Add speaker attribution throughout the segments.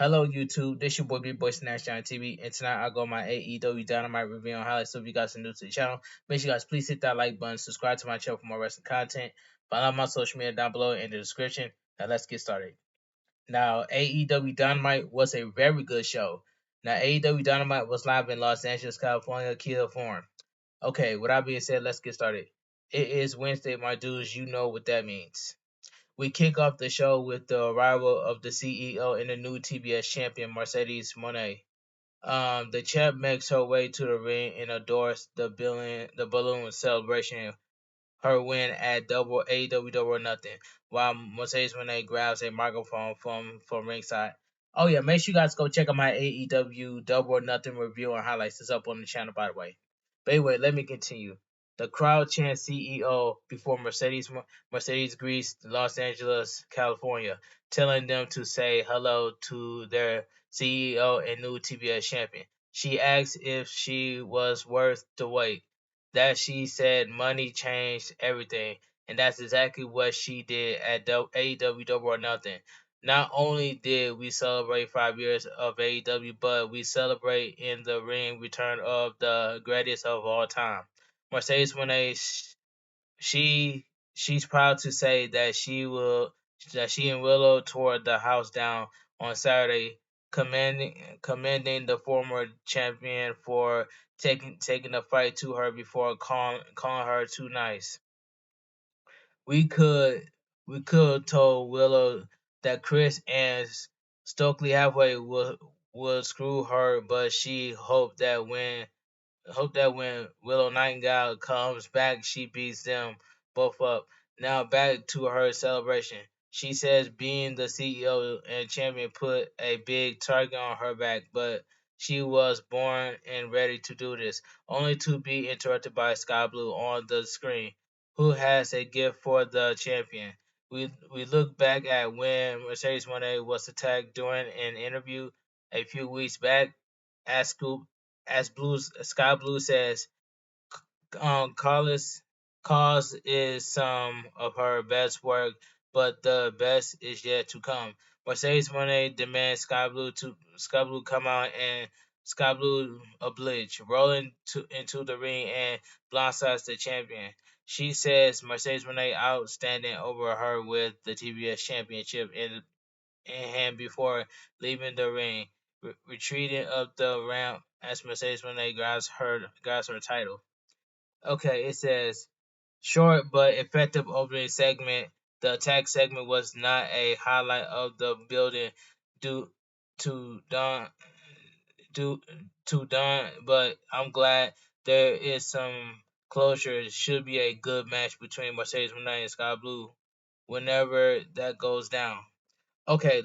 Speaker 1: Hello YouTube, this your boy Big Boy Snatch on TV, and tonight I got my AEW Dynamite review on highlights. So if you guys are new to the channel, make sure you guys please hit that like button, subscribe to my channel for more wrestling content, follow my social media down below in the description. Now let's get started. Now AEW Dynamite was a very good show. Now AEW Dynamite was live in Los Angeles, California, Kia Forum. Okay, with that being said, let's get started. It is Wednesday, my dudes. You know what that means. We kick off the show with the arrival of the CEO and the new TBS champion Mercedes Moné. The champ makes her way to the ring and adores the balloon celebration her win at double AEW Double or Nothing, while Mercedes Moné grabs a microphone from ringside. Oh yeah, make sure you guys go check out my AEW Double or Nothing review and highlights. It's up on the channel, by the way. But anyway, let me continue. The crowd chants CEO before Mercedes greets Los Angeles, California, telling them to say hello to their CEO and new TBS champion. She asks if she was worth the wait. That she said money changed everything, and that's exactly what she did at AEW Double or Nothing. Not only did we celebrate 5 years of AEW, but we celebrate in the ring return of the greatest of all time. Mercedes Moné, she's proud to say that she and Willow tore the house down on Saturday, commending the former champion for taking the fight to her before calling her too nice. We could we could told Willow that Chris and Stokely halfway would screw her, but she hoped that when Willow Nightingale comes back, she beats them both up. Now back to her celebration. She says being the CEO and champion put a big target on her back, but she was born and ready to do this, only to be interrupted by Sky Blue on the screen, who has a gift for the champion. We look back at when Mercedes Moné was attacked during an interview a few weeks back. As Scoop as Sky Blue says, Callis cause is some of her best work, but the best is yet to come. Mercedes Moné demands Sky Blue come out, and Sky Blue oblige, rolling into the ring and blindsides the champion. She says Mercedes Moné outstanding over her with the TBS championship in hand before leaving the ring, retreating up the ramp as Mercedes Moné grabs her title. Okay, it says short but effective opening segment. The attack segment was not a highlight of the building due to Don due to Don, but I'm glad there is some closure. It should be a good match between Mercedes Moné and Sky Blue whenever that goes down. Okay,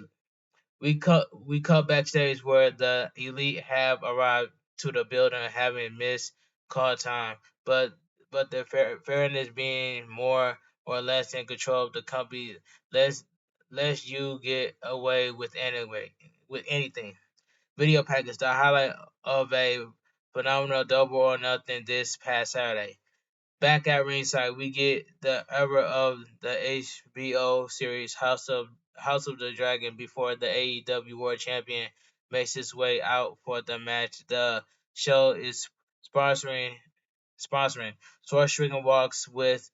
Speaker 1: we cut backstage where the elite have arrived to the building having missed call time, but the fairness being more or less in control of the company lets you get away with anything. Video package, the highlight of a phenomenal double or nothing this past Saturday. Back at ringside, we get the era of the HBO series House of the Dragon before the AEW World Champion makes his way out for the match. The show is sponsoring. Sword Stricken walks with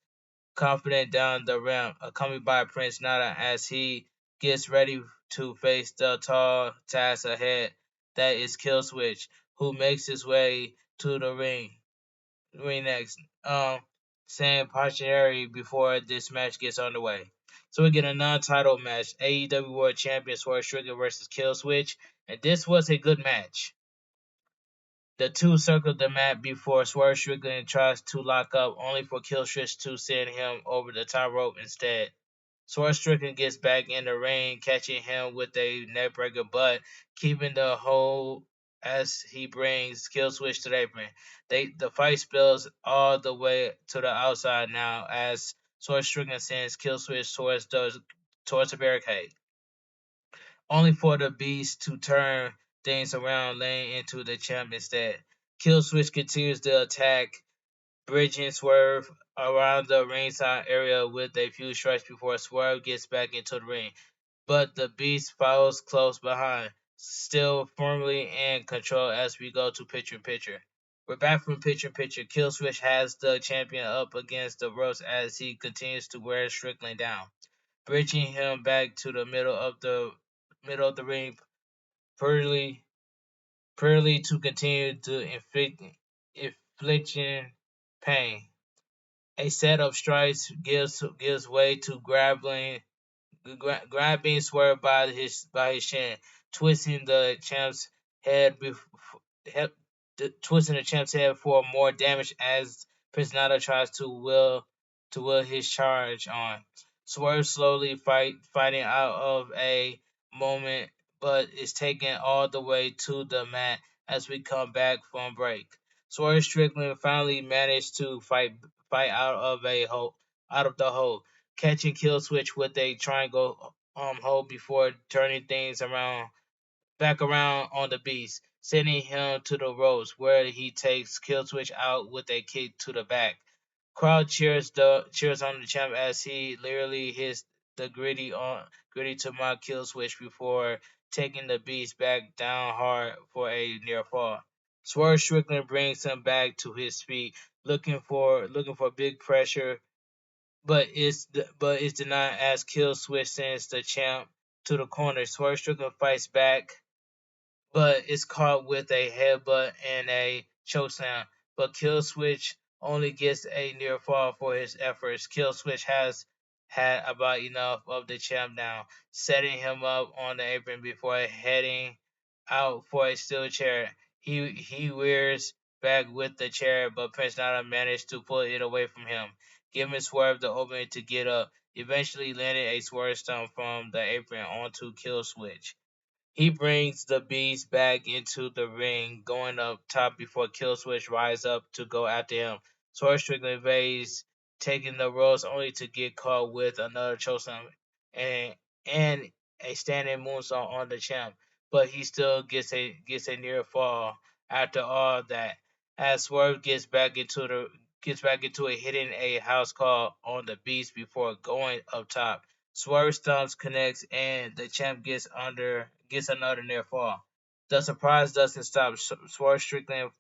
Speaker 1: confident down the ramp, accompanied by Prince Nana as he gets ready to face the tall task ahead. That is Killswitch, who makes his way to the ring next. Saying partiality before this match gets underway. So we get a non-title match: AEW World Champion Swerve Strickland versus Killswitch, and this was a good match. The two circled the mat before Swerve Strickland tries to lock up, only for Killswitch to send him over the top rope instead. Swerve Strickland gets back in the ring, catching him with a neckbreaker, but keeping the hold as he brings Killswitch to the apron. The fight spills all the way to the outside now as Swerve Strickland sends Killswitch towards the barricade, only for the Beast to turn things around, laying into the champ instead. Killswitch continues the attack, bridging Swerve around the ringside area with a few strikes before Swerve gets back into the ring, but the Beast follows close behind. still firmly in control as we go to picture in picture. We're back from picture in picture. Killswitch has the champion up against the ropes as he continues to wear Strickland down, bridging him back to the middle of the ring, purely purely to continue to inflicting pain. A set of strikes gives way to grabbing Swerve by his chin, twisting the champ's head, he- twisting the champ's head for more damage as Prisnata tries to will his charge on. Swerve slowly fighting out of a moment, but is taken all the way to the mat as we come back from break. Swerve Strickland finally managed to fight out of the hole, catching Killswitch with a triangle hold before turning things back around on the beast, sending him to the ropes where he takes Killswitch out with a kick to the back. Crowd cheers on the champ as he literally hits the gritty to mock Killswitch before taking the beast back down hard for a near fall. Swerve Strickland brings him back to his feet, looking for big pressure, but it's denied as Killswitch sends the champ to the corner. Swerve Strickland fights back, but is caught with a headbutt and a chokeslam. But Killswitch only gets a near fall for his efforts. Killswitch has had about enough of the champ now, setting him up on the apron before heading out for a steel chair. He wears back with the chair, but Prince Nana managed to pull it away from him, giving Swerve the opening to get up, eventually landing a Swerve stomp from the apron onto Killswitch. He brings the beast back into the ring, going up top before Killswitch rise up to go after him. Swerve Strickland evades, taking the ropes only to get caught with another chokeslam and and a standing moonsault on the champ. But he still gets a near fall after all that. As Swerve gets back into it, hitting a house call on the beast before going up top. Swerve stumps connects and the champ gets another near fall. The surprise doesn't stop Swerve Strickland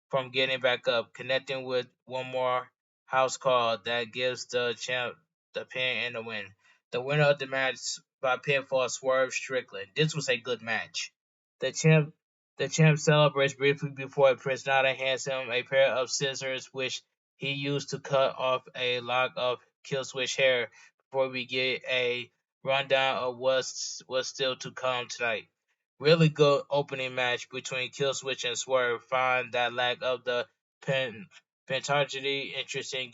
Speaker 1: from getting back up, connecting with one more house call that gives the champ the pin and the win. The winner of the match by pinfall, Swerve Strickland. This was a good match. The champ the champ celebrates briefly before Prince Nana hands him a pair of scissors which he used to cut off a lock of Killswitch hair before we get a rundown of what's still to come tonight. Really good opening match between Killswitch and Swerve. Find that lack of the pen pentarchy interesting,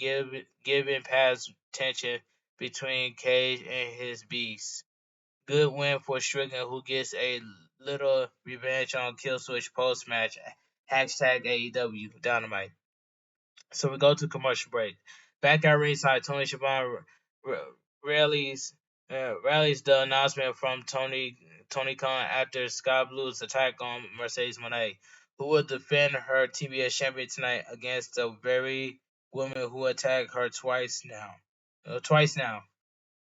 Speaker 1: giving past tension between Cage and his beast. Good win for Strickland, who gets a little revenge on Killswitch post match. Hashtag AEW Dynamite. So we go to commercial break. Back at ringside, Tony Schiavone rallies rallies the announcement from Tony Khan after Sky Blue's attack on Mercedes Moné, who will defend her TBS champion tonight against the very woman who attacked her twice now. Twice now.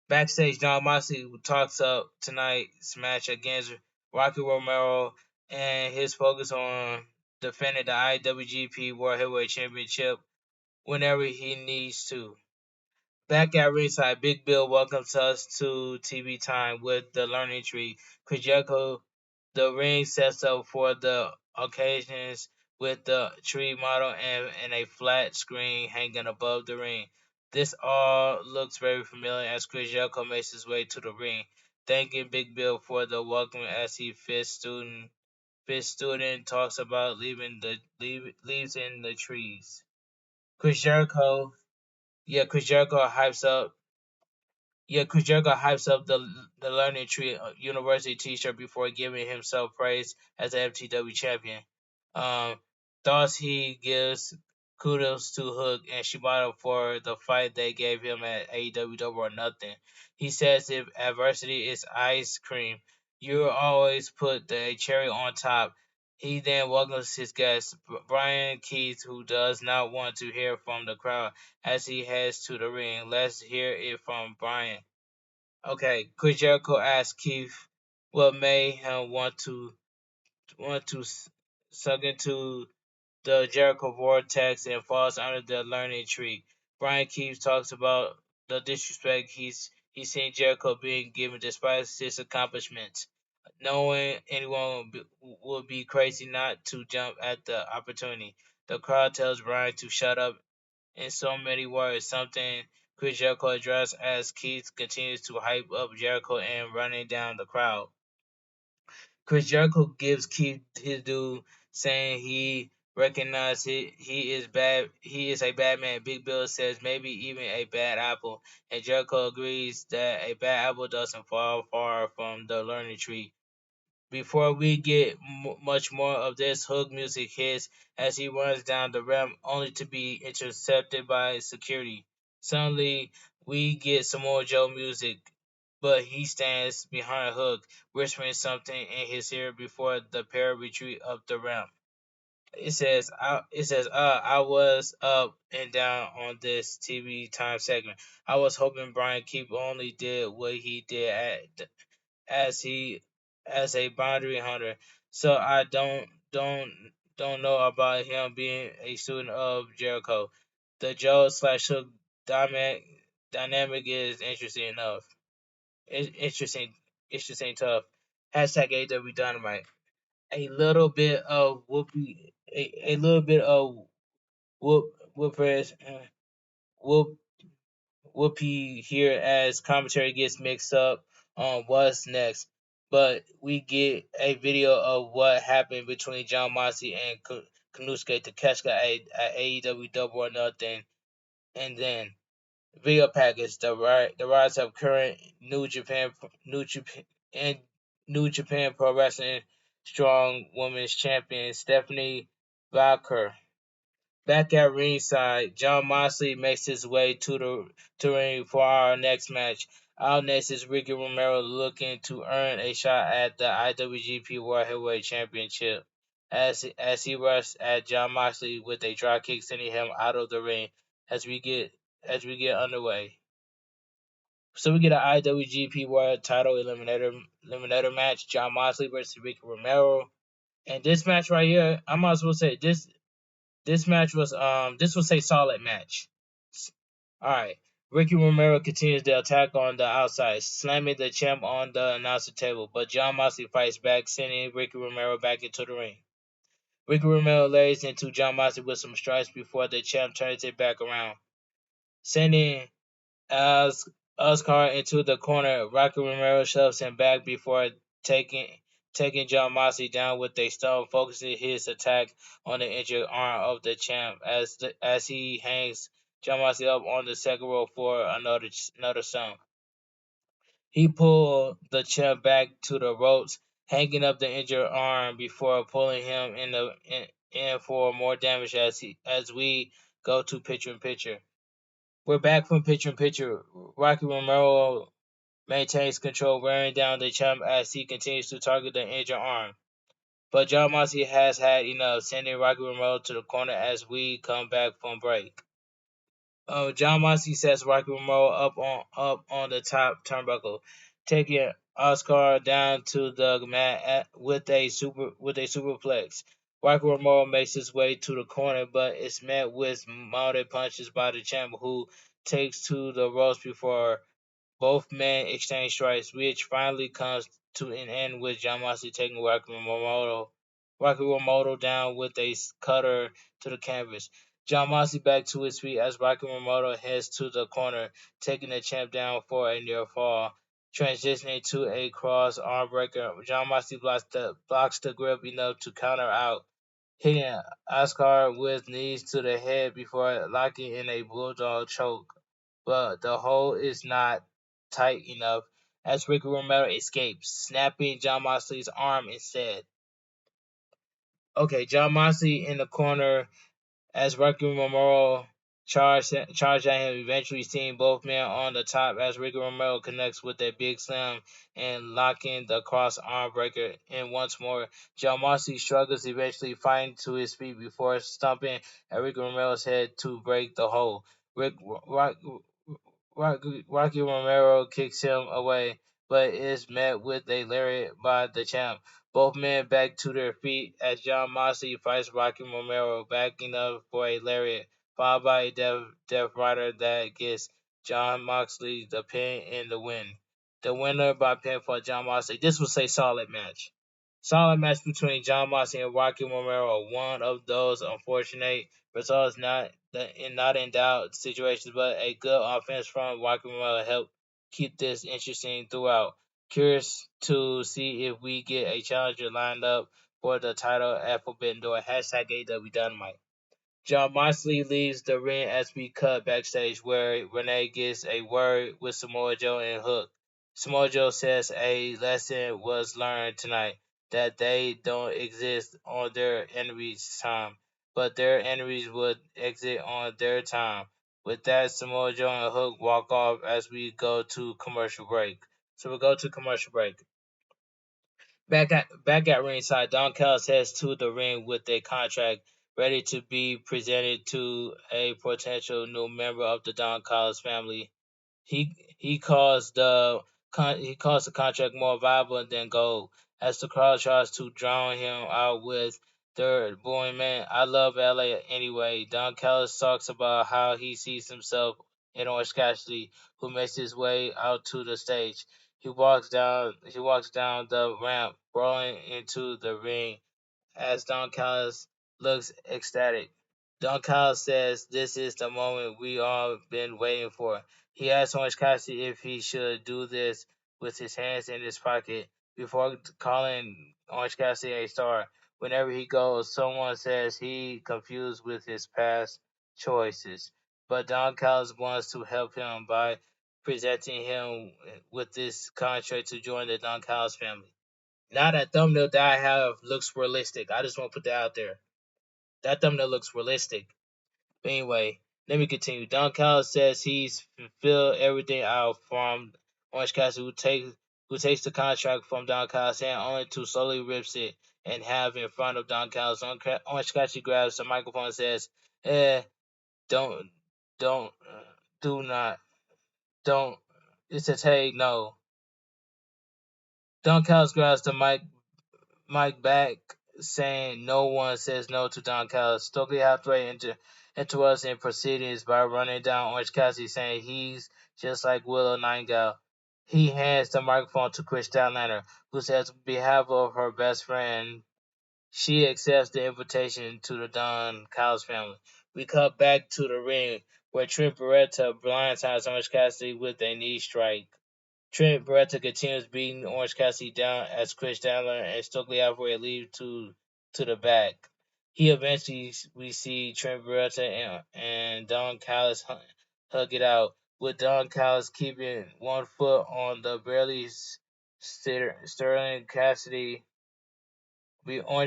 Speaker 1: Backstage, John Moxley talks up tonight's match against Rocky Romero and his focus on defending the IWGP World Heavyweight Championship whenever he needs to. Back at ringside, Big Bill welcomes us to TV time with the Learning Tree. Chris Jericho, the ring sets up for the occasions with the tree model and a flat screen hanging above the ring. This all looks very familiar as Chris Jericho makes his way to the ring, thanking Big Bill for the welcome as he fifth student talks about leaves in the trees. Chris Jericho Chris Jericho hypes up the Learning Tree University T-shirt before giving himself praise as an FTW champion. Um, thus he gives kudos to Hook and Shibata for the fight they gave him at AEW Double or Nothing. He says if adversity is ice cream, you always put the cherry on top. He then welcomes his guest, Brian Keith, who does not want to hear from the crowd as he heads to the ring. Let's hear it from Brian. Okay, Chris Jericho asks Keith what made him want to suck into the Jericho vortex and falls under the learning tree. Brian Keefe talks about the disrespect he's seen Jericho being given despite his accomplishments, knowing anyone would be crazy not to jump at the opportunity. The crowd tells Brian to shut up in so many words, something Chris Jericho addressed as Keith continues to hype up Jericho and running down the crowd. Chris Jericho gives Keith his due, saying he recognizes he is a bad man. Big Bill says maybe even a bad apple, and Jericho agrees that a bad apple doesn't fall far from the learning tree. Before we get much more of this, Hook music hits as he runs down the ramp, only to be intercepted by security. Suddenly, we get some more Joe music, but he stands behind Hook, whispering something in his ear before the pair retreat up the ramp. I was up and down on this TV time segment. I was hoping Brian Keep only did what he did as he as a boundary hunter. So I don't know about him being a student of Jericho. The Joe slash Hook dynamic dynamic is interesting enough. Interesting, interesting tough. Hashtag AEW Dynamite. A little bit of a little bit of whoopers, whoop whoopee here as commentary gets mixed up on what's next. But we get a video of what happened between John Moxley and Kanusuke Takeshita at AEW Double or Nothing, and then video package the rise of current New Japan and New Japan Pro Wrestling Strong Women's Champion Stephanie Valker. Back at ringside, John Moxley makes his way to ring for our next match. Our next is Ricky Romero looking to earn a shot at the IWGP World Heavyweight Championship. As he rushes at John Moxley with a drop kick, sending him out of the ring. As we get underway, so we get an IWGP World Title Eliminator match: John Moxley versus Ricky Romero. And this match right here, I might as well say this match was this was a solid match. Alright. Ricky Romero continues the attack on the outside, slamming the champ on the announcer table, but John Moxley fights back, sending Ricky Romero back into the ring. Ricky Romero lays into John Moxley with some strikes before the champ turns it back around, sending as Oscar into the corner. Rocky Romero shoves him back before taking taking John Moxley down with a stone, focusing his attack on the injured arm of the champ as he hangs John Moxley up on the second rope for another stone. He pulled the champ back to the ropes, hanging up the injured arm before pulling him in for more damage as we go to picture in picture. We're back from picture in picture. Rocky Romero maintains control, wearing down the champ as he continues to target the injured arm. But John Moxley has had enough, sending Rocky Romero to the corner as we come back from break. John Moxley sets Rocky Romero up on the top turnbuckle, taking Oscar down to the mat with a superplex. Rocky Romero makes his way to the corner, but is met with mounted punches by the champ, who takes to the ropes before both men exchange strikes, which finally comes to an end with John Moxley taking Rocky Romero down with a cutter to the canvas. John Moxley back to his feet as Rocky Romero heads to the corner, taking the champ down for a near fall. Transitioning to a cross arm breaker, John Moxley blocks the grip enough to counter out, hitting Oscar with knees to the head before locking in a bulldog choke. But the hole is not tight enough as Ricky Romero escapes, snapping John Moxley's arm instead. Okay, John Moxley in the corner as Ricky Romero charged at him, eventually seeing both men on the top as Ricky Romero connects with a big slam and locking the cross arm breaker in once more. John Moxley struggles, eventually fighting to his feet before stomping at Ricky Romero's head to break the hold. Rocky Romero kicks him away, but is met with a lariat by the champ. Both men back to their feet as John Moxley fights Rocky Romero, backing up for a lariat, followed by a Death Rider that gets John Moxley the pin and the win. The winner by pinfall, John Moxley. This was a solid match. Solid match between John Moxley and Rocky Romero. One of those unfortunate results, not in doubt situations, but a good offense from Rocky Romero helped keep this interesting throughout. Curious to see if we get a challenger lined up for the title at Forbidden Door. Hashtag AEW Dynamite. John Moxley leaves the ring as we cut backstage where Renee gets a word with Samoa Joe and Hook. Samoa Joe says a lesson was learned tonight that they don't exist on their enemies' time, but their enemies would exit on their time. With that, Samoa Joe and Hook walk off as we go to commercial break. So we go to commercial break. Back at ringside, Don Callis heads to the ring with a contract ready to be presented to a potential new member of the Don Callis family. He calls the contract more valuable than gold. As the crowd tries to drown him out with their boy man, I love LA anyway. Don Callis talks about how he sees himself in Orange Cassidy, who makes his way out to the stage. He walks down the ramp, rolling into the ring as Don Callis looks ecstatic. Don Callis says this is the moment we all been waiting for. He asks Orange Cassidy if he should do this with his hands in his pocket before calling Orange Cassidy a star. Whenever he goes, someone says he confused with his past choices. But Don Callis wants to help him by presenting him with this contract to join the Don Callis family. Now that thumbnail that I have looks realistic. I just want to put that out there. That thumbnail looks realistic. But anyway, let me continue. Don Callis says he's fulfilled everything out from Orange Cassidy, who takes the contract from Don Callis and only to slowly rips it and have in front of Don Callis. Orange Cassidy grabs the microphone and says, "Eh, don't, don't, do not, don't." It says, "Hey, no." Don Callis grabs the mic back, saying no one says no to Don Callis. Stokely halfway into us in proceedings by running down Orange Cassidy, saying he's just like Willow Nightingale. He hands the microphone to Chris Statlander, who says on behalf of her best friend, she accepts the invitation to the Don Callis family. We cut back to the ring, where Trent Beretta blindsides Orange Cassidy with a knee strike. Trent Beretta continues beating Orange Cassidy down as Chris Chandler and Stokely Halfway leave to the back. We see Trent Beretta and Don Callis hug it out, with Don Callis keeping one foot on the barely Sterling Cassidy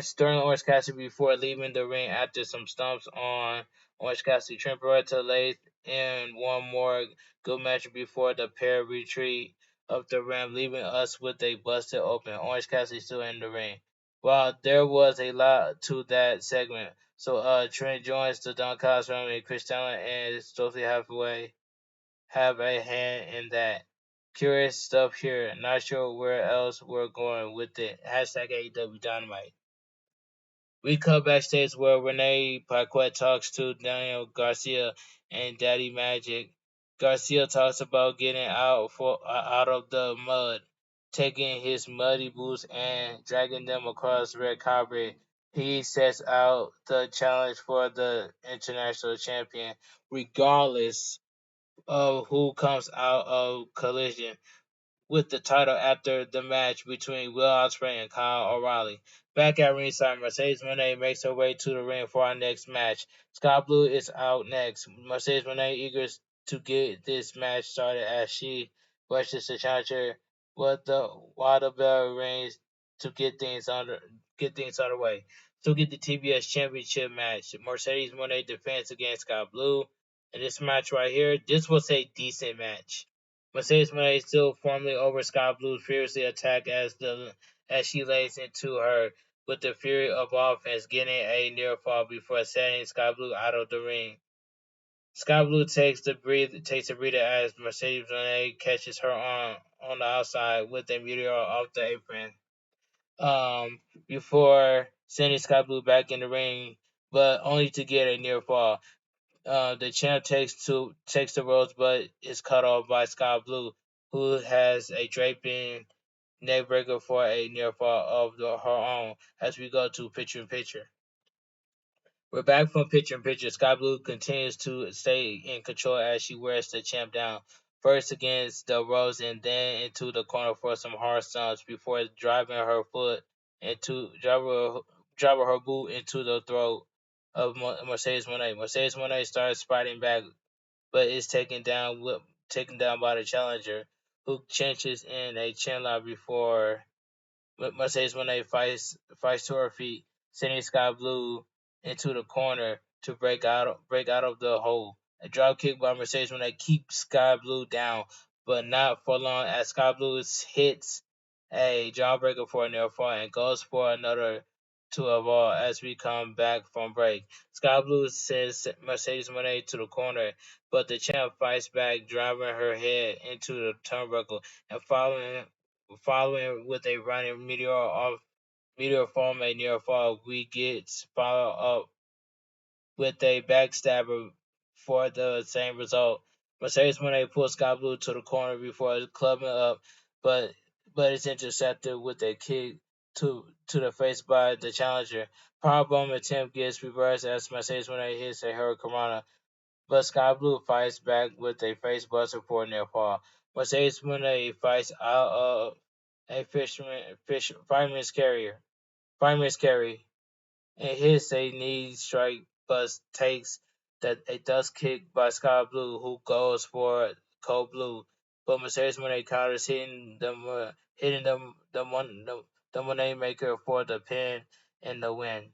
Speaker 1: Sterling Orange Cassidy before leaving the ring after some stumps on Orange Cassidy. Trent Beretta lays in one more good match before the pair retreat up the ramp, leaving us with a busted open. Orange Cassidy still in the ring. Well, there was a lot to that segment. So Trent joins the Don Callis family, Chris Allen and Sophie Hathaway have a hand in that. Curious stuff here. Not sure where else we're going with it. Hashtag AEW Dynamite. We cut backstage where Renee Paquette talks to Daniel Garcia and Daddy Magic. Garcia talks about getting out of the mud, taking his muddy boots and dragging them across red carpet. He sets out the challenge for the international champion, regardless of who comes out of Collision with the title after the match between Will Ospreay and Kyle O'Reilly. Back at ringside, Mercedes Moné makes her way to the ring for our next match. Scott Blue is out next. Mercedes Moné eager to get this match started as she rushes to challenge her while the bell rings to get things underway. So get the TBS Championship match. Mercedes Moné defends against Scott Blue. In this match right here, this was a decent match. Mercedes Moné still formally over Scott Blue's fiercely attack as she lays into her with the fury of offense, getting a near fall before setting Scott Blue out of the ring. Sky Blue takes a breather as Mercedes Renee catches her on the outside with a meteor off the apron. Um, Before sending Sky Blue back in the ring, but only to get a near fall. The champ takes the ropes, but is cut off by Sky Blue, who has a draping neckbreaker for a near fall of her own. As we go to picture in picture. We're back from picture in picture. Sky Blue continues to stay in control as she wears the champ down, first against the ropes and then into the corner for some hard stomps before driving her foot into driving her boot into the throat of Mercedes Monet. Mercedes Monet starts fighting back, but is taken down by the challenger, who clinches in a chinlock before Mercedes Monet fights to her feet, sending Sky Blue into the corner to break out of the hole. A drop kick by Mercedes Monet keeps Sky Blue down, but not for long as Sky Blue hits a jawbreaker for a near fall and goes for another to a ball as we come back from break. Sky Blue sends Mercedes Monet to the corner, but the champ fights back, driving her head into the turnbuckle and following with a running meteor form a near fall. We get followed up with a backstabber for the same result. Mercedes Monet pulls Sky Blue to the corner before clubbing up, but is intercepted with a kick to the face by the challenger. Powerbomb attempt gets reversed as Mercedes Monet hits a hurricanrana, but Sky Blue fights back with a face buster for a near fall. Mercedes Monet fights out of a fireman's carry, and hits a knee strike, but takes a dust kick by Sky Blue, who goes for Cold Blue. But Mercedes Monet counters, hitting the Monet maker for the pin and the win.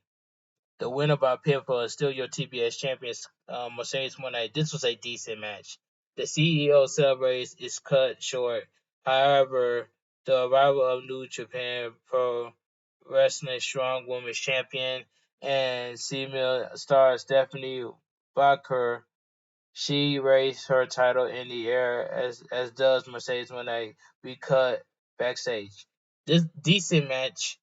Speaker 1: The winner by pinfall is still your TBS champions, Mercedes Monet. This was a decent match. The CEO celebrates is cut short. However, the arrival of New Japan Pro Wrestling Strong Women's Champion and female star Stephanie Baker, she raised her title in the air as does Mercedes Monet. We cut backstage. This decent match,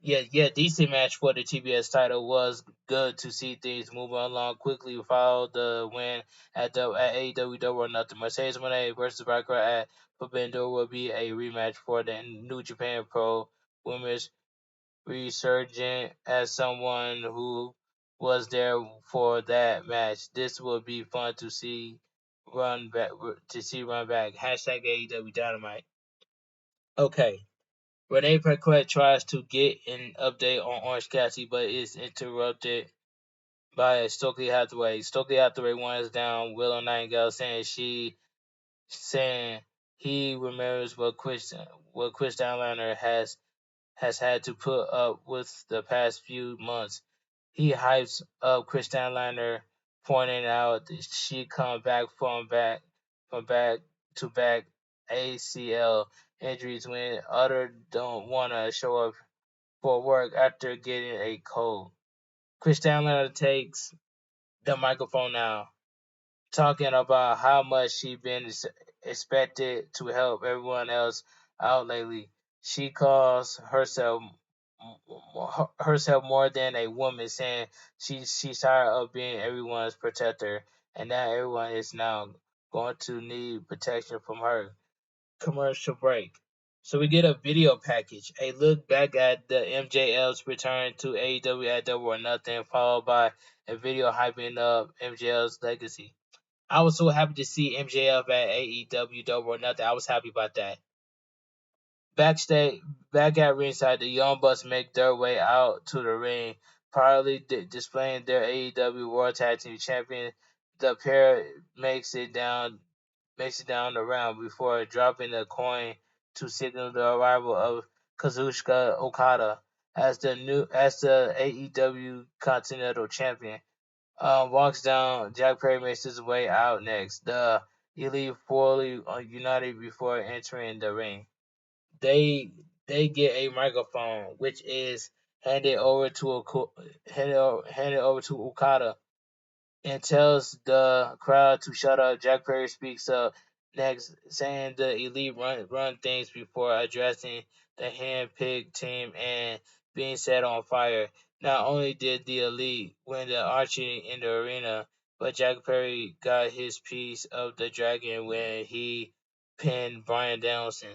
Speaker 1: decent match for the TBS title. Was good to see things moving along quickly. We followed the win at AEW Double or Nothing. Mercedes Moné versus Barker at Forbidden Door will be a rematch for the New Japan Pro Women's Resurgent. As someone who was there for that match, this will be fun to see run back. Hashtag AEW Dynamite. Okay. Renee Paquette tries to get an update on Orange Cassidy, but is interrupted by Stokely Hathaway. Stokely Hathaway runs down Willow Nightingale, saying he remembers what Chris Downliner has had to put up with the past few months. He hypes up Chris Downliner, pointing out that she come from back to back ACL injuries when others don't wanna show up for work after getting a cold. Chris Chandler takes the microphone now, talking about how much she's been expected to help everyone else out lately. She calls herself more than a woman, saying she's tired of being everyone's protector, and that everyone is now going to need protection from her. Commercial break. So we get a video package, a look back at the MJF's return to AEW at Double or Nothing, followed by a video hyping up MJF's legacy. I was so happy to see MJF at AEW Double or Nothing. I was happy about that. Backstage, back at ringside, the Young Bucks make their way out to the ring, proudly displaying their AEW World Tag Team Champion. The pair makes it down the round before dropping a coin to signal the arrival of Kazuchika Okada as the AEW Continental Champion. Walks down. Jack Perry makes his way out next. The Elite fully united before entering the ring. They get a microphone, which is handed over to Okada. and tells the crowd to shut up. Jack Perry speaks up next, saying the elite run things before addressing the hand-picked team and being set on fire. Not only did the elite win the archery in the arena, but Jack Perry got his piece of the dragon when he pinned Brian Danielson.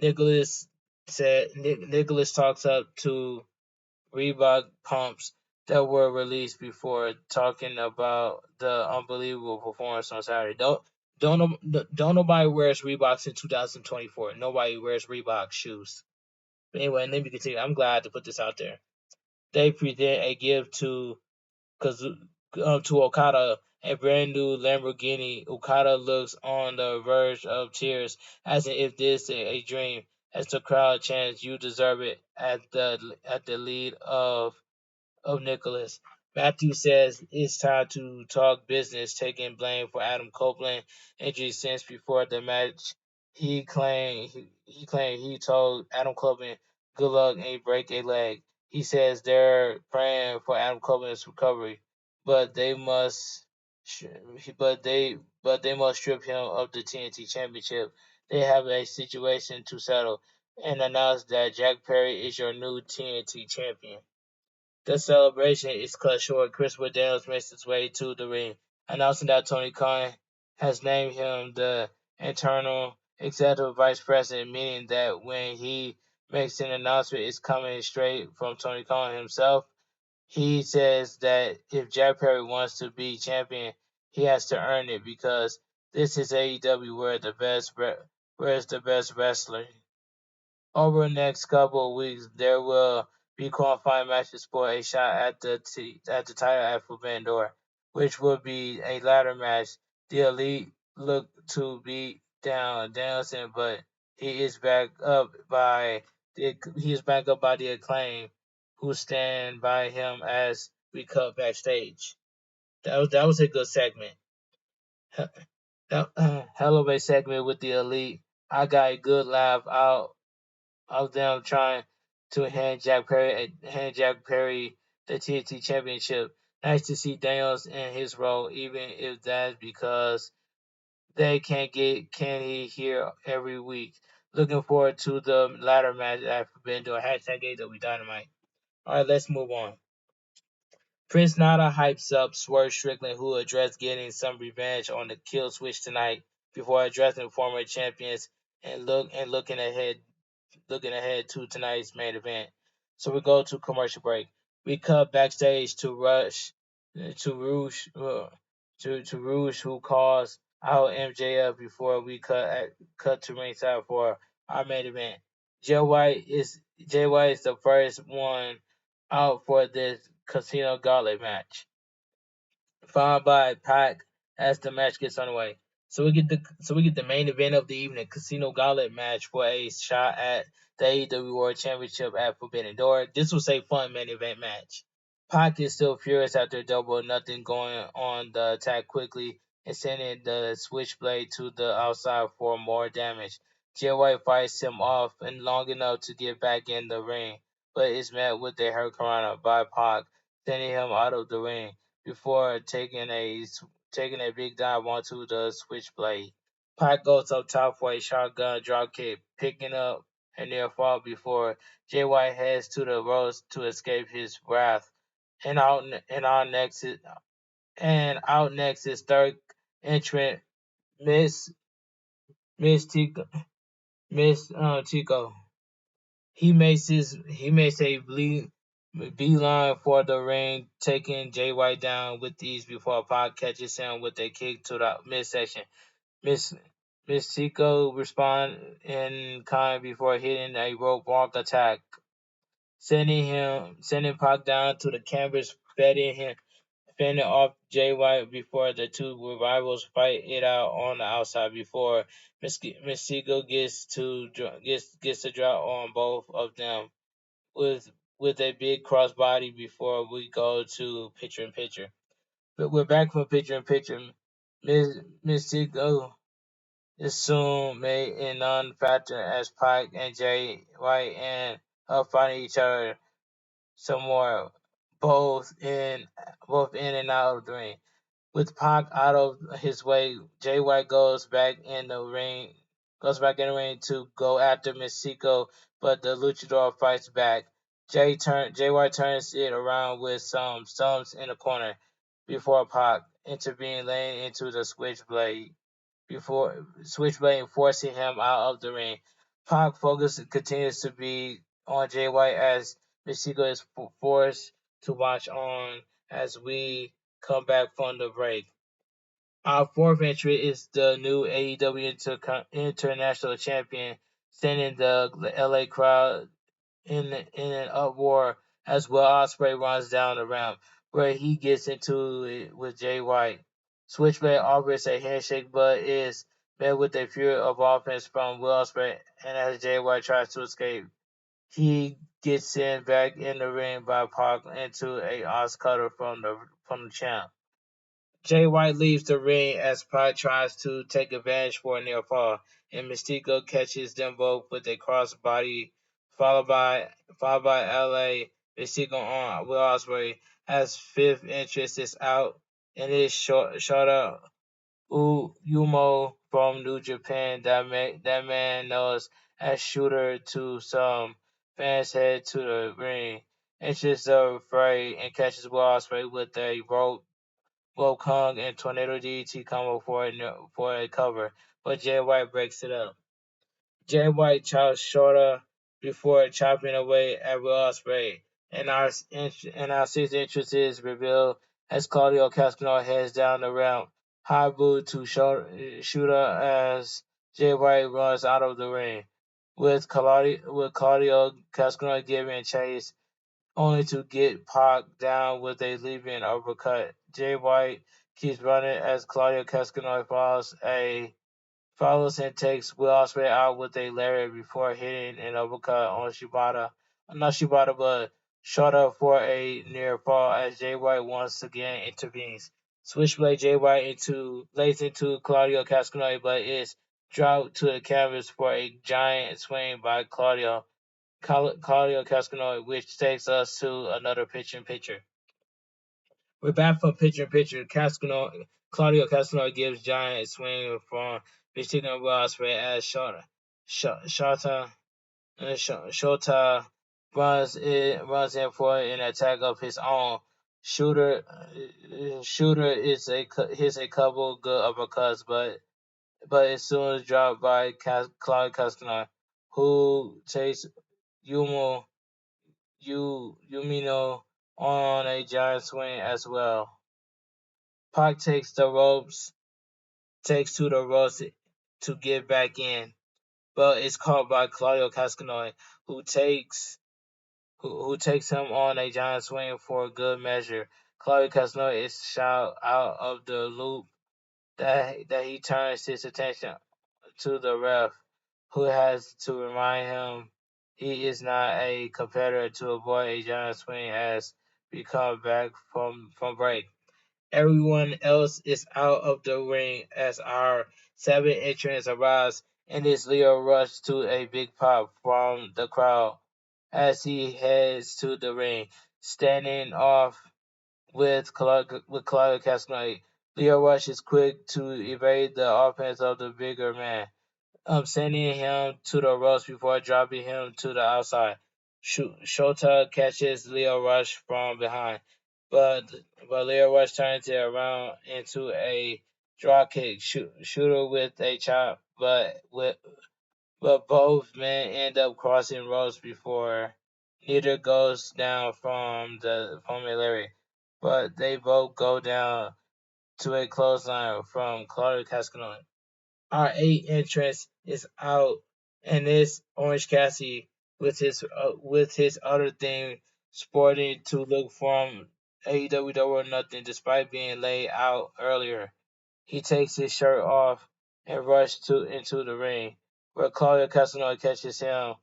Speaker 1: Nicholas Nicholas talks up to Reebok pumps that were released before talking about the unbelievable performance on Saturday. Don't nobody wears Reeboks in 2024. Nobody wears Reebok shoes. But anyway, let me continue. I'm glad to put this out there. They present a gift to to Okada, a brand new Lamborghini. Okada looks on the verge of tears, as if this is a dream. As the crowd chants, "You deserve it!" at the lead of Nicholas. Matthew says it's time to talk business, taking blame for Adam Copeland injury since before the match. He claimed he told Adam Copeland, "Good luck and break a leg." He says they're praying for Adam Copeland's recovery, but they must but they must strip him of the TNT Championship. They have a situation to settle and announce that Jack Perry is your new TNT champion. The celebration is cut short. Christopher Daniels makes his way to the ring, announcing that Tony Khan has named him the internal executive vice president, meaning that when he makes an announcement, it's coming straight from Tony Khan himself. He says that if Jack Perry wants to be champion, he has to earn it because this is AEW where it's the best wrestler. Over the next couple of weeks, there will be qualifying matches for a shot at the title at Forbidden Door, which will be a ladder match. The Elite look to beat down Danielson, but he is backed up by the Acclaim, who stand by him as we cut backstage. That was a good segment. Hell of a segment with the Elite. I got a good laugh out of them trying to hand Jack Perry the TNT Championship. Nice to see Daniels in his role, even if that's because they can't get Kenny here every week. Looking forward to the ladder match at Forbidden Door. Hashtag AEW Dynamite. All right, let's move on. Prince Nana hypes up Swerve Strickland, who addressed getting some revenge on the kill switch tonight before addressing former champions and looking ahead to tonight's main event. So we go to commercial break. We cut backstage to Rouge to Rouge, who calls out MJF before we cut to ringside for our main event. Jay White is the first one out for this Casino Gauntlet match, followed by Pac as the match gets underway. So we get the main event of the evening, Casino Gauntlet match for a shot at the AEW World Championship at Forbidden Door. This was a fun main event match. Pac is still furious after double or nothing going on the attack quickly and sending the switchblade to the outside for more damage. Jay White fights him off and long enough to get back in the ring, but is met with a hurricanrana by Pac, sending him out of the ring before taking a big dive onto the switchblade. Pac goes up top for a shotgun dropkick, picking up a near fall before Jay White heads to the ropes to escape his wrath. And out next is third entrant Miss Miss Tico Miss Tico. He makes a beeline for the ring, taking Jay White down with ease before Pac catches him with a kick to the midsection. Miss Miss Tico responds in kind before hitting a rope walk attack, sending Pac down to the canvas, fending off Jay White before the two rivals fight it out on the outside before Mystico gets to drop on both of them with a big crossbody before we go to picture in picture. But we're back from picture in picture. Mystico is soon made a non-factor as Pac and Jay White and fighting each other some more. both in both in and out of the ring. With Pac out of his way, Jay White goes back in the ring to go after Mystico, but the Luchador fights back. Jay White turns it around with some stumps in the corner before Pac intervenes, laying into the switchblade forcing him out of the ring. Pac focus continues to be on Jay White as Mystico is forced to watch on as we come back from the break. Our fourth entry is the new AEW International Champion, sending the LA crowd in an uproar as Will Ospreay runs down the ramp, where he gets into it with Jay White. Switchblade offers a handshake, but is met with a fury of offense from Will Ospreay, and as Jay White tries to escape, he gets sent back in the ring by Pac into a Oz cutter from the champ. Jay White leaves the ring as Pac tries to take advantage for a near fall, and Mystico catches them both with a crossbody, followed by LA Mystico on Will Ospreay as fifth interest is out, and it's Shota Umo from New Japan that man knows as shooter to some fans head to the ring. Enters the fray and catches Will Ospreay with a rope Kong and Tornado DDT combo for a cover, but Jay White breaks it up. Jay White chops Shorter before chopping away at Will Ospreay, and our sixth entrance is revealed as Claudio Castagnoli heads down the ramp, high boot to Shooter as Jay White runs out of the ring, with Claudio Castagnoli giving chase only to get Pac down with a leaping uppercut. Jay White keeps running as Claudio Castagnoli follows and takes Will Ospreay out with a lariat before hitting an uppercut on Shibata. Not Shibata, but Shota for a near fall as Jay White once again intervenes. Switchblade Jay White lays into Claudio Castagnoli, but is dropped to the canvas for a giant swing by Claudio Cascano, which takes us to another picture-in-picture. We're back from picture-in-picture. Claudio Cascano gives giant swing from Michigan Ross as Shota runs in for an attack of his own. Shooter hits a couple good uppercuts, but is soon dropped by Claudio Cascano, who takes Yumo Yumino on a giant swing as well. Pac takes to the ropes to get back in, but is caught by Claudio Cascanoy, who takes him on a giant swing for good measure. Claudio Cascanoy is shot out of the loop that he turns his attention to the ref, who has to remind him he is not a competitor to avoid a giant swing as we come back from break. Everyone else is out of the ring as our seventh entrance arrives, and it's Leo Rush to a big pop from the crowd as he heads to the ring, standing off with Claudio Castagnoli. Leo Rush is quick to evade the offense of the bigger man, sending him to the ropes before dropping him to the outside. Shota catches Leo Rush from behind, but Leo Rush turns it around into a drop kick. Shooter with a chop, but both men end up crossing ropes before neither goes down from a lariat, but they both go down to a clothesline from Claudio Cascanone. Our eight entrance is out, and it's Orange Cassidy with his other theme sporting to look from AEW Double or Nothing despite being laid out earlier. He takes his shirt off and rushes into the ring, where Claudio Castagnoli catches him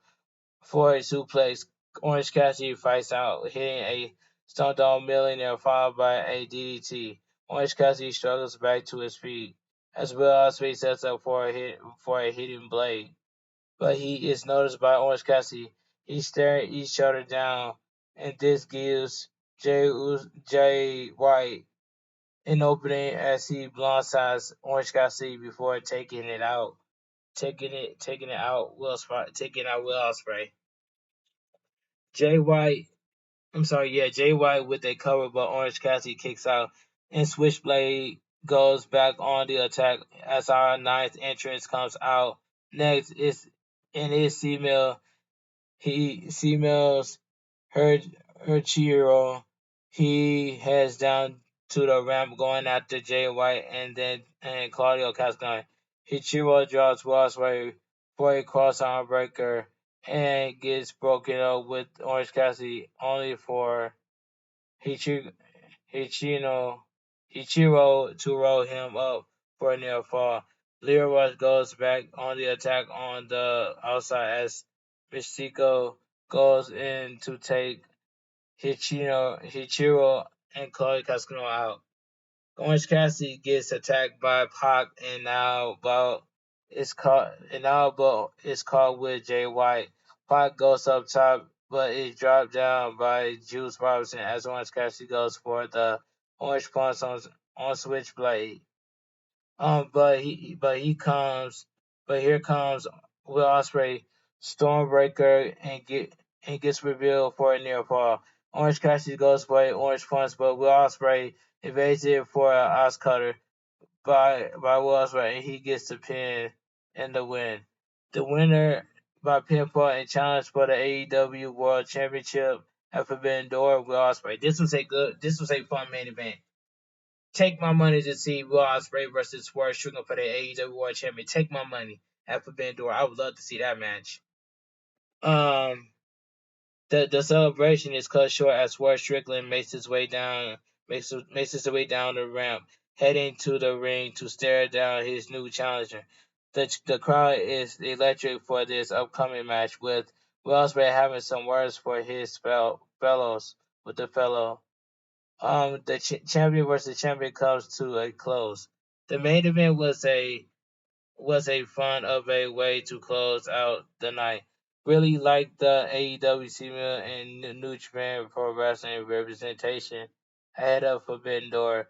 Speaker 1: for a suplex. Orange Cassidy fights out, hitting a Stone Dog Millionaire followed by a DDT. Orange Cassidy struggles back to his feet, as well as he sets up for a hidden blade. But he is noticed by Orange Cassidy. He stares each other down, and this gives Jay White in opening as he blindsides Orange Cassidy before taking it out taking out Will Ospreay. Jay White, Jay White with a cover, but Orange Cassidy kicks out, and Switchblade goes back on the attack as our ninth entrance comes out. Next is in his female, he females her Chiro. He heads down to the ramp going after Jay White and Claudio Castagnoli. Hichiro drops Rosway for a cross-arm breaker and gets broken up with Orange Cassidy only for Hichi- Hichino, Hichiro to roll him up for a near fall. Leroy goes back on the attack on the outside as Mystico goes in to take Hichiro and Chloe Cascano out. Orange Cassidy gets attacked by Pac and now about is caught with Jay White. Pac goes up top but is dropped down by Juice Robinson as Orange Cassidy goes for the Orange Punch on Switchblade. But here comes Will Ospreay, Stormbreaker, and gets revealed for a near fall. Orange Cassidy goes for an Orange Punch, but Will Ospreay evades it for an Oz Cutter by Will Ospreay, and he gets the pin and the win. The winner by pinfall and challenge for the AEW World Championship at Forbidden Door, Will Ospreay. This was a fun main event. Take my money to see Will Ospreay versus Swerve Strickland for the AEW World Champion. Take my money at Forbidden Door. I would love to see that match. Um, the celebration is cut short as Swerve Strickland makes his way down the ramp, heading to the ring to stare down his new challenger. The crowd is electric for this upcoming match, with Will Ospreay having some words for his fellows with the fellow the champion versus champion comes to a close. The main event was a fun of a way to close out the night. Really like the AEW female and New Japan Pro Wrestling representation ahead of Forbidden Door.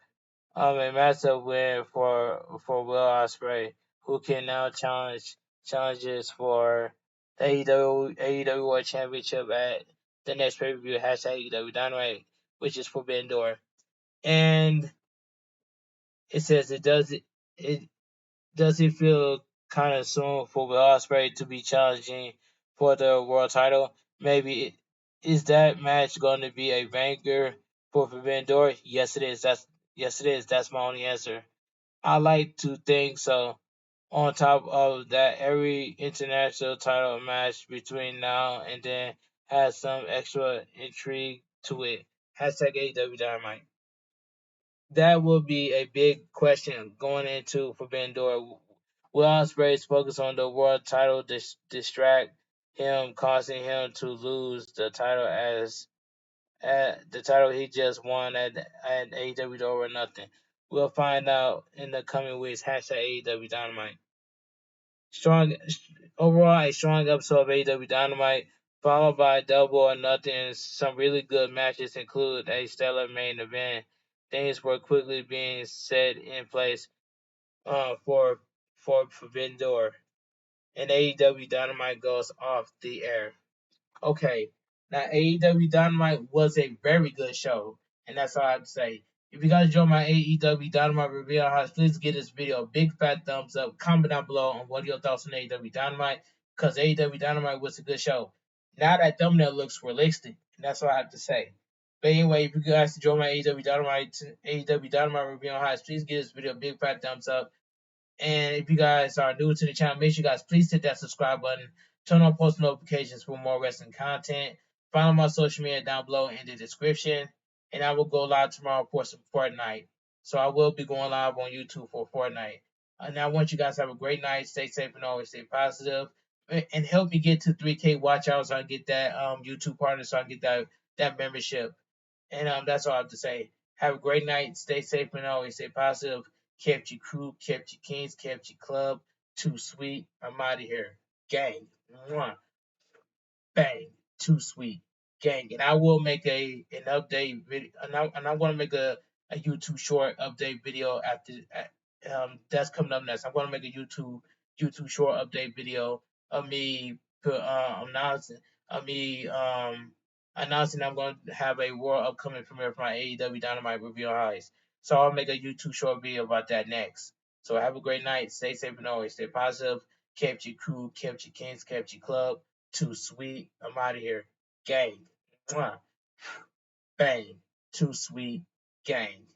Speaker 1: A massive win for Will Ospreay, who can now challenges for the AEW World Championship at the next pay per view #AEW Dynamite, which is Forbidden Door. And it says it does it feel kind of soon for Will Ospreay to be challenging for the world title? Maybe is that match going to be a banger for Forbidden Door? Yes, it is. Yes, it is. That's my only answer. I like to think so. On top of that, every international title match between now and then has some extra intrigue to it. #AEW Dynamite. That will be a big question going into Forbidden Door. Will Ospreay's focus on the world title distract him, causing him to lose the title as at the title he just won at AEW Door or nothing? We'll find out in the coming weeks. #AEW Dynamite. Strong overall, a strong episode of AEW Dynamite, followed by Double or Nothing. Some really good matches include a stellar main event. Things were quickly being set in place for Forbidden Door, and AEW Dynamite goes off the air. Okay, now AEW Dynamite was a very good show, and that's all I have to say. If you guys enjoy my AEW Dynamite review on how, please give this video a big fat thumbs up. Comment down below on what your thoughts on AEW Dynamite, because AEW Dynamite was a good show. Now that thumbnail looks realistic, and that's all I have to say. But anyway, if you guys enjoy my AEW Dynamite review on highs, please give this video a big fat thumbs up. And if you guys are new to the channel, make sure you guys please hit that subscribe button. Turn on post notifications for more wrestling content. Follow my social media down below in the description. And I will go live tomorrow for some Fortnite. So I will be going live on YouTube for Fortnite. And I want you guys to have a great night. Stay safe and always stay positive. And help me get to 3K watch hours so I can get that YouTube partner, so I can get that membership. And that's all I have to say. Have a great night. Stay safe and always stay positive. Kept your crew, kept your kings, kept your club. Too sweet. I'm out of here. Gang. Mwah. Bang. Too sweet. gang. And I will make an update video, and I'm gonna make a YouTube short update video after that's coming up next. I'm gonna make a YouTube short update video of me announcing of me announcing I'm going to have a world upcoming premiere for my AEW Dynamite review highs. So I'll make a YouTube short video about that next. So have a great night. Stay safe and always stay positive. Kept your crew, kept your kings, kept your club. Too sweet. I'm out of here. Gang. Mwah. Bang. Too sweet. Gang.